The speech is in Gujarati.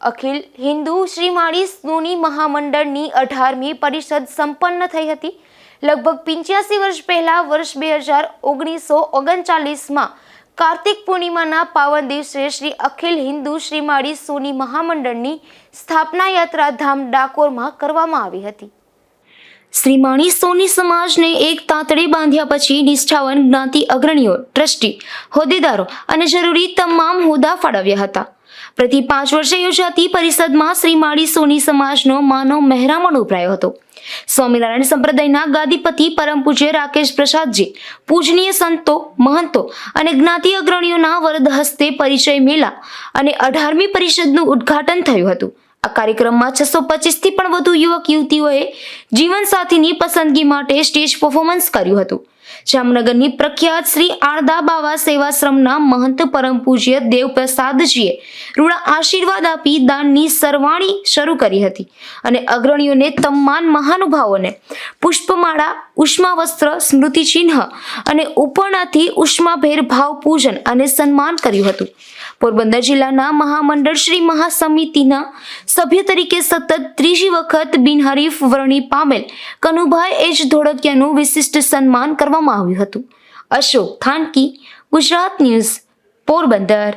અખિલ હિન્દુ શ્રીમાળી સ્નૂની મહામંડળની 18મી પરિષદ સંપન્ન થઈ હતી. લગભગ 85 વર્ષ પહેલા વર્ષ 1939માં કાર્તિક પૂર્ણિમાના પાવન દિવસે શ્રી અખિલ હિન્દુ શ્રીમાળી સોની મહામંડળની સ્થાપના યાત્રા ધામ ડાકોરમાં કરવામાં આવી હતી. શ્રીમાળી સોની સમાજને એક તાંતડે બાંધ્યા પછી નિષ્ઠાવાન જ્ઞાતિ અગ્રણીઓ, ટ્રસ્ટી, હોદ્દેદારો અને જરૂરી તમામ હોદ્દા ફાળવ્યા હતા. પ્રતિ 5 વર્ષે યોજાતી પરિષદમાં શ્રીમાળી સોની સમાજનો માનવ મહેરામણ ઉભરાયો હતો. સ્વામિનારાયણ સંપ્રદાયના ગાદીપતિ પરમ પૂજ્ય રાકેશ પ્રસાદજી, પૂજનીય સંતો, મહંતો અને જ્ઞાતિ અગ્રણીઓના વરદ હસ્તે પરિચય મેળા અને 18મી પરિષદનું ઉદ્ઘાટન થયું હતું. આ કાર્યક્રમમાં 625થી પણ વધુ યુવક યુવતીઓએ જીવનસાથીની પસંદગી માટે સ્ટેજ પરફોર્મન્સ કર્યું હતું. જામનગરની પ્રખ્યાત શ્રી આણદા બાવા સેવાશ્રમના મહંત પરમ પૂજ્ય દેવપ્રસાદજીએ રૂડા આશીર્વાદ આપી દાનની સરવાણી શરૂ કરી હતી અને અગ્રણીઓને તમામ મહાનુભાવોને પુષ્પમાળા, ઉષ્મા વસ્ત્ર, સ્મૃતિચિહ્ન અને ઉપરણાથી ઉષ્માભેર ભાવ પૂજન અને સન્માન કર્યું હતું. પોરબંદર જિલ્લાના મહામંડળ શ્રી મહાસમિતિના સભ્ય તરીકે સતત 3જી વખત બિનહરીફ વરણી પામેલ કનુભાઈ એચ ધોળકિયાનું વિશિષ્ટ સન્માન કરવામાં આવ્યું હતું. અશોક થાનકી, ગુજરાત ન્યૂઝ, પોરબંદર.